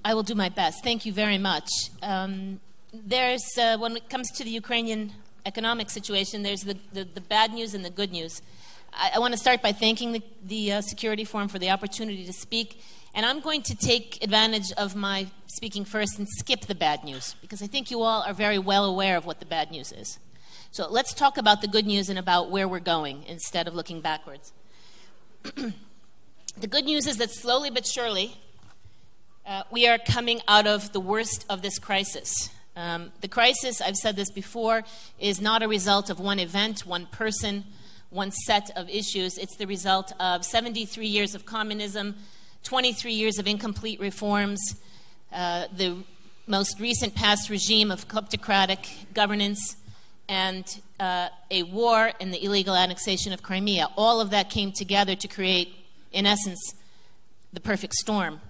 I will do my best. Thank you very much. When it comes to the Ukrainian economic situation, there's the bad news and the good news. I want to start by thanking the Security Forum for the opportunity to speak. And I'm going to take advantage of my speaking first and skip the bad news, because I think you all are very well aware of what the bad news is. So let's talk about the good news and about where we're going instead of looking backwards. The good news is that slowly but surely, we are coming out of the worst of this crisis. The crisis, I've said this before, is not a result of one event, one person, one set of issues. It's the result of 73 years of communism, 23 years of incomplete reforms, the most recent past regime of kleptocratic governance, and a war and the illegal annexation of Crimea. All of that came together to create, in essence, the perfect storm.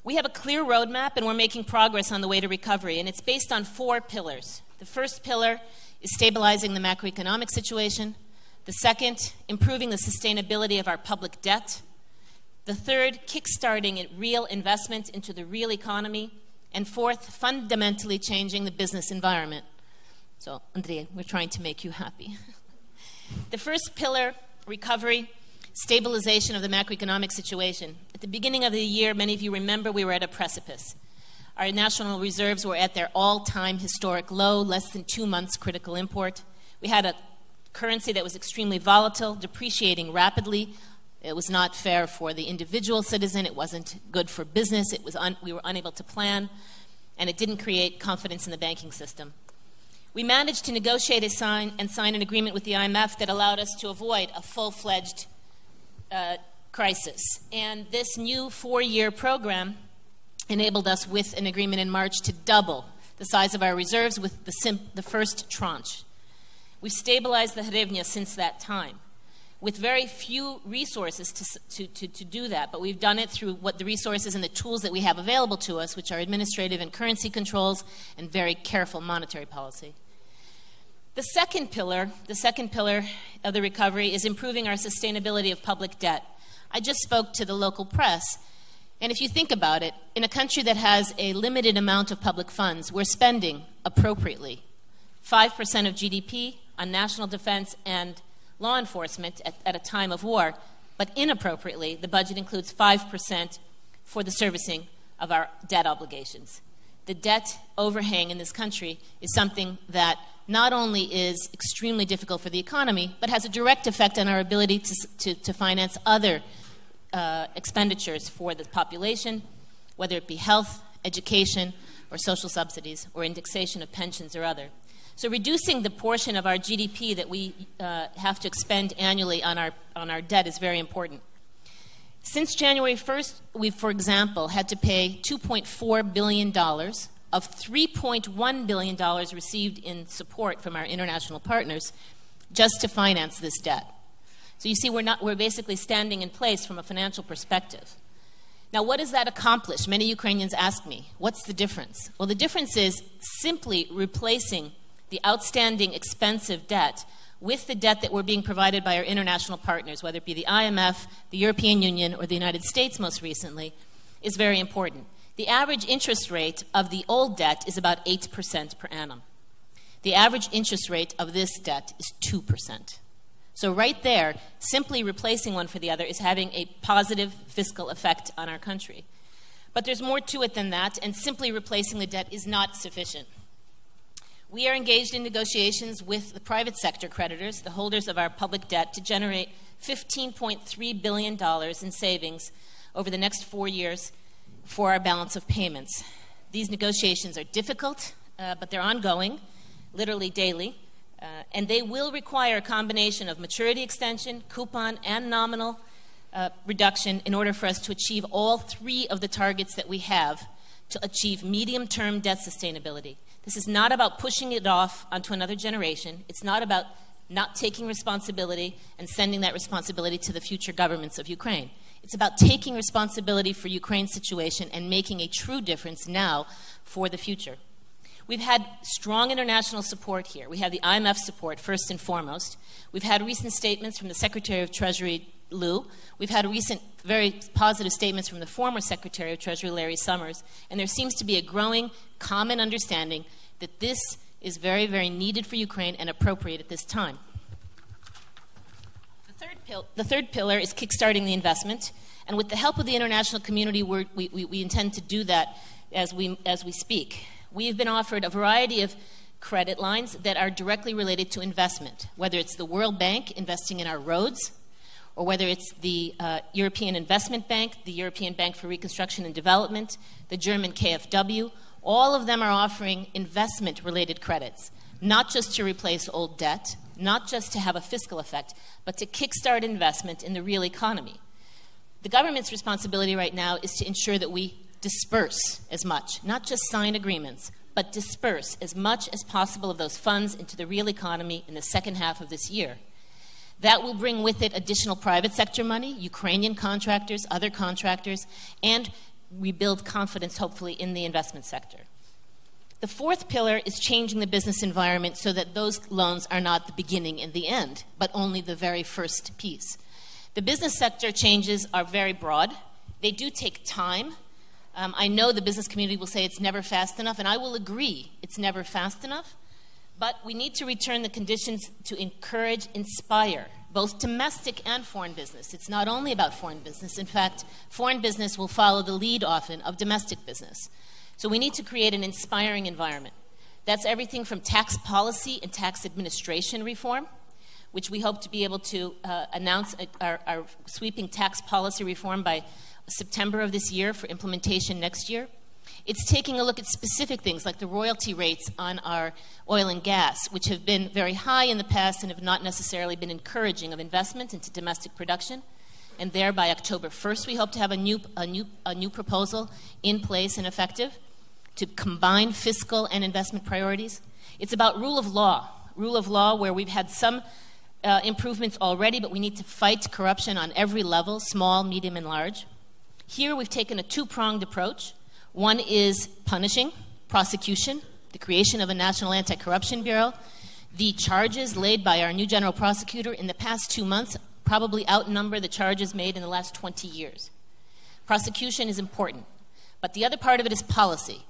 We have a clear roadmap, and we're making progress on the way to recovery, and it's based on 4 pillars. The first pillar is stabilizing the macroeconomic situation. The second, improving the sustainability of our public debt. The third, kickstarting real investment into the real economy. And fourth, fundamentally changing the business environment. So, Andrea, we're trying to make you happy. The first pillar, recovery, stabilization of the macroeconomic situation. At the beginning of the year, many of you remember we were at a precipice. Our national reserves were at their all-time historic low, less than 2 months critical import. We had a currency that was extremely volatile, depreciating rapidly. It was not fair for the individual citizen. It wasn't good for business. We were unable to plan, and it didn't create confidence in the banking system. We managed to negotiate and sign an agreement with the IMF that allowed us to avoid a full-fledged crisis. And this new 4-year program enabled us, with an agreement in March, to double the size of our reserves with the first tranche. We've stabilized the hryvnia since that time, with very few resources to do that, but we've done it through the resources and the tools that we have available to us, which are administrative and currency controls and very careful monetary policy. The second pillar of the recovery is improving our sustainability of public debt. I just spoke to the local press, and if you think about it, in a country that has a limited amount of public funds, we're spending appropriately 5% of GDP on national defense and law enforcement at a time of war, but inappropriately, the budget includes 5% for the servicing of our debt obligations. The debt overhang in this country is something that not only is extremely difficult for the economy, but has a direct effect on our ability to finance other expenditures for the population, whether it be health, education, or social subsidies, or indexation of pensions or other. So reducing the portion of our GDP that we have to expend annually on our debt is very important. Since January 1st, we've, for example, had to pay $2.4 billion of $3.1 billion received in support from our international partners just to finance this debt. So you see, we're basically standing in place from a financial perspective. Now, what does that accomplish? Many Ukrainians ask me, what's the difference? Well, the difference is simply replacing the outstanding expensive debt with the debt that we're being provided by our international partners, whether it be the IMF, the European Union, or the United States most recently, is very important. The average interest rate of the old debt is about 8% per annum. The average interest rate of this debt is 2%. So right there, simply replacing one for the other is having a positive fiscal effect on our country. But there's more to it than that, and simply replacing the debt is not sufficient. We are engaged in negotiations with the private sector creditors, the holders of our public debt, to generate $15.3 billion in savings over the next 4 years for our balance of payments. These negotiations are difficult, but they're ongoing, literally daily, and they will require a combination of maturity extension, coupon, and nominal reduction in order for us to achieve all 3 of the targets that we have to achieve medium-term debt sustainability. This is not about pushing it off onto another generation. It's not about not taking responsibility and sending that responsibility to the future governments of Ukraine. It's about taking responsibility for Ukraine's situation and making a true difference now for the future. We've had strong international support here. We have the IMF support, first and foremost. We've had recent statements from the Secretary of Treasury, lieu. We've had recent very positive statements from the former Secretary of Treasury, Larry Summers, and there seems to be a growing common understanding that this is very, very needed for Ukraine and appropriate at this time. The third pillar is kickstarting the investment, and with the help of the international community, we intend to do that as we speak. We have been offered a variety of credit lines that are directly related to investment, whether it's the World Bank investing in our roads, or whether it's the European Investment Bank, the European Bank for Reconstruction and Development, the German KfW. All of them are offering investment-related credits, not just to replace old debt, not just to have a fiscal effect, but to kickstart investment in the real economy. The government's responsibility right now is to ensure that we disperse as much, not just sign agreements, but disperse as much as possible of those funds into the real economy in the second half of this year. That will bring with it additional private sector money, Ukrainian contractors, other contractors, and rebuild confidence, hopefully, in the investment sector. The fourth pillar is changing the business environment so that those loans are not the beginning and the end, but only the very first piece. The business sector changes are very broad. They do take time. I know the business community will say it's never fast enough, and I will agree it's never fast enough, but we need to return the conditions to encourage, inspire, both domestic and foreign business. It's not only about foreign business. In fact, foreign business will follow the lead often of domestic business. So we need to create an inspiring environment. That's everything from tax policy and tax administration reform, which we hope to be able to announce our sweeping tax policy reform by September of this year for implementation next year. It's taking a look at specific things like the royalty rates on our oil and gas, which have been very high in the past and have not necessarily been encouraging of investment into domestic production. And there, by October 1st, we hope to have a new proposal in place and effective to combine fiscal and investment priorities. It's about rule of law where we've had some improvements already, but we need to fight corruption on every level, small, medium, and large. Here we've taken a two-pronged approach. One is punishing, prosecution, the creation of a National Anti-Corruption Bureau. The charges laid by our new general prosecutor in the past 2 months probably outnumber the charges made in the last 20 years. Prosecution is important, but the other part of it is policy,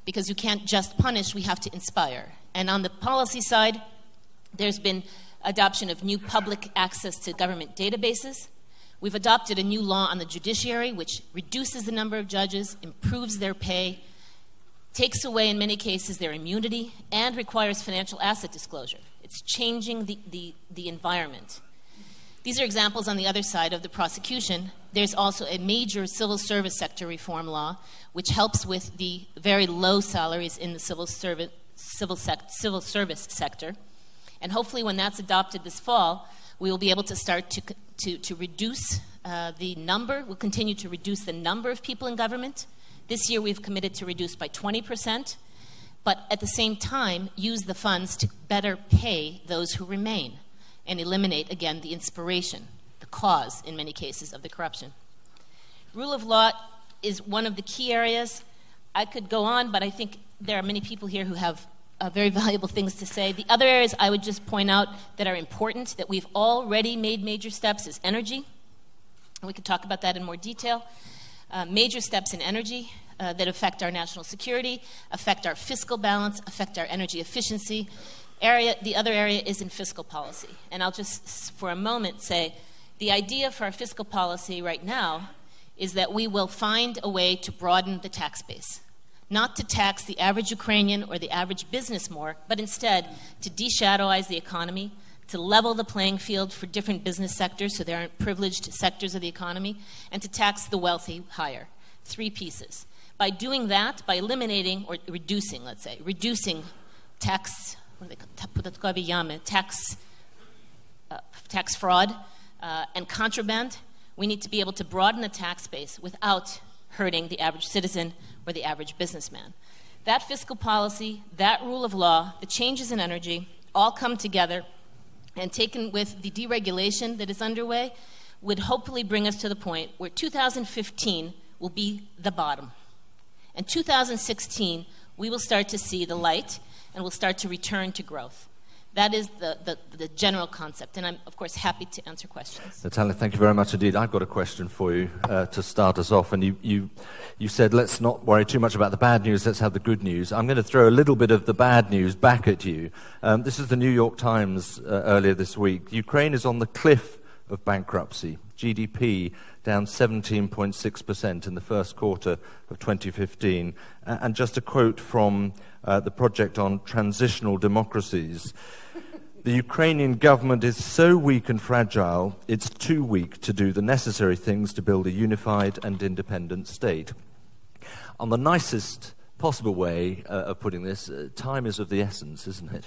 because you can't just punish, we have to inspire. And on the policy side, there's been adoption of new public access to government databases. We've adopted a new law on the judiciary, which reduces the number of judges, improves their pay, takes away, in many cases, their immunity, and requires financial asset disclosure. It's changing the environment. These are examples on the other side of the prosecution. There's also a major civil service sector reform law, which helps with the very low salaries in the civil service sector. And hopefully when that's adopted this fall, we will be able to start to reduce the number. We'll continue to reduce the number of people in government. This year we've committed to reduce by 20%, but at the same time use the funds to better pay those who remain and eliminate, again, the inspiration, the cause, in many cases, of the corruption. Rule of law is one of the key areas. I could go on, but I think there are many people here who have very valuable things to say. The other areas I would just point out that are important, that we've already made major steps, is energy. And we could talk about that in more detail. Major steps in energy that affect our national security, affect our fiscal balance, affect our energy efficiency. The other area is in fiscal policy. And I'll just, for a moment, say the idea for our fiscal policy right now is that we will find a way to broaden the tax base. Not to tax the average Ukrainian or the average business more, but instead to de-shadowize the economy, to level the playing field for different business sectors so there aren't privileged sectors of the economy, and to tax the wealthy higher. 3 pieces. By doing that, by eliminating or reducing, let's say, reducing tax, tax fraud and contraband, we need to be able to broaden the tax base without hurting the average citizen or the average businessman. That fiscal policy, that rule of law, the changes in energy, all come together and taken with the deregulation that is underway would hopefully bring us to the point where 2015 will be the bottom. And 2016, we will start to see the light and we'll start to return to growth. That is the general concept, and I'm, of course, happy to answer questions. Natalia, thank you very much indeed. I've got a question for you to start us off, and you said let's not worry too much about the bad news, let's have the good news. I'm going to throw a little bit of the bad news back at you. This is the New York Times earlier this week. Ukraine is on the cliff of bankruptcy. GDP down 17.6% in the first quarter of 2015. And just a quote from the project on transitional democracies. The Ukrainian government is so weak and fragile, it's too weak to do the necessary things to build a unified and independent state. On the nicest possible way of putting this, time is of the essence, isn't it?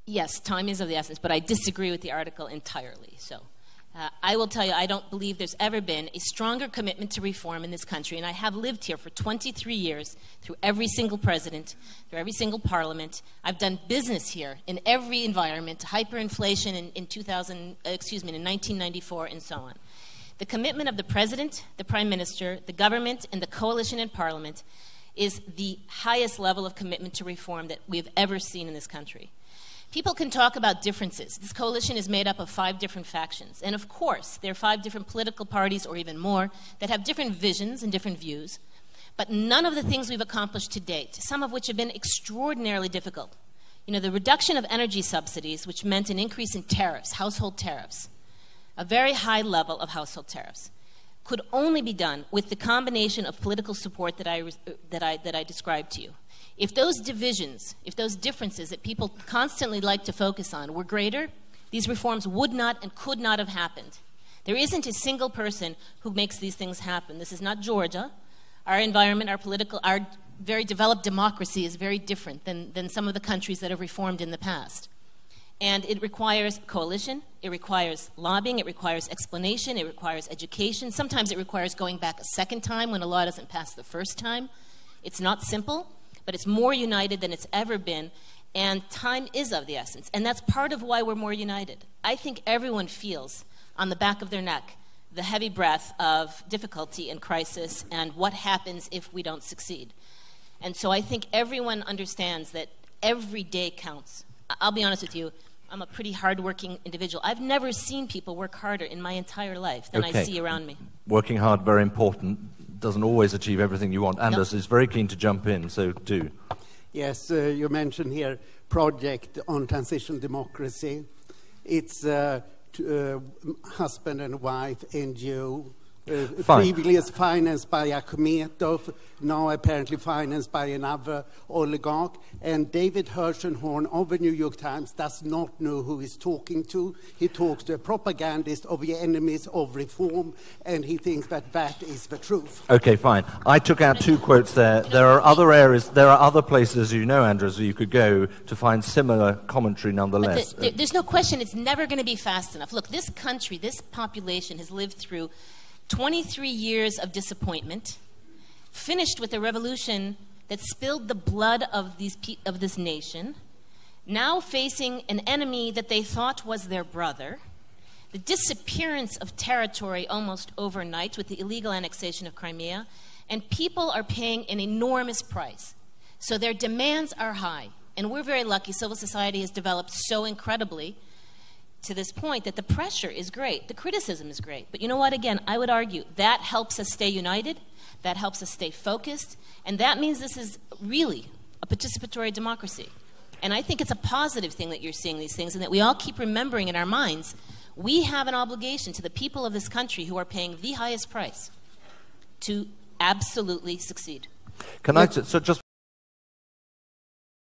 Yes, time is of the essence, but I disagree with the article entirely. So I will tell you, I don't believe there's ever been a stronger commitment to reform in this country, and I have lived here for 23 years, through every single president, through every single parliament. I've done business here in every environment, hyperinflation in 1994, and so on. The commitment of the president, the prime minister, the government, and the coalition in parliament is the highest level of commitment to reform that we have ever seen in this country. People can talk about differences. This coalition is made up of 5 different factions. And of course, there are 5 different political parties, or even more, that have different visions and different views. But none of the things we've accomplished to date, some of which have been extraordinarily difficult. You know, the reduction of energy subsidies, which meant an increase in tariffs, household tariffs, a very high level of household tariffs, could only be done with the combination of political support that I described to you. If those divisions, if those differences that people constantly like to focus on were greater, these reforms would not and could not have happened. There isn't a single person who makes these things happen. This is not Georgia. Our environment, our very developed democracy is very different than some of the countries that have reformed in the past. And it requires coalition, it requires lobbying, it requires explanation, it requires education. Sometimes it requires going back a second time when a law doesn't pass the first time. It's not simple, but it's more united than it's ever been, and time is of the essence. And that's part of why we're more united. I think everyone feels on the back of their neck the heavy breath of difficulty and crisis and what happens if we don't succeed. And so I think everyone understands that every day counts. I'll be honest with you, I'm a pretty hardworking individual. I've never seen people work harder in my entire life than I see around me. Working hard, very important. Doesn't always achieve everything you want. Anders is very keen to jump in, so do. Yes, you mentioned here project on transitional democracy. It's husband and wife, NGO, previously financed by Akhmetov, now apparently financed by another oligarch. And David Hirschenhorn of the New York Times does not know who he's talking to. He talks to a propagandist of the enemies of reform, and he thinks that that is the truth. Okay, fine. I took out 2 quotes there. There are other areas, there are other places, you know, Andrews, where you could go to find similar commentary nonetheless. But there's no question it's never going to be fast enough. Look, this country, this population has lived through 23 years of disappointment, finished with a revolution that spilled the blood of this nation, now facing an enemy that they thought was their brother, the disappearance of territory almost overnight with the illegal annexation of Crimea, and people are paying an enormous price. So their demands are high, and we're very lucky. Civil society has developed so incredibly to this point that the pressure is great, the criticism is great. But you know what, again, I would argue that helps us stay united, that helps us stay focused, and that means this is really a participatory democracy. And I think it's a positive thing that you're seeing these things, and that we all keep remembering in our minds, we have an obligation to the people of this country who are paying the highest price to absolutely succeed. Can I, so just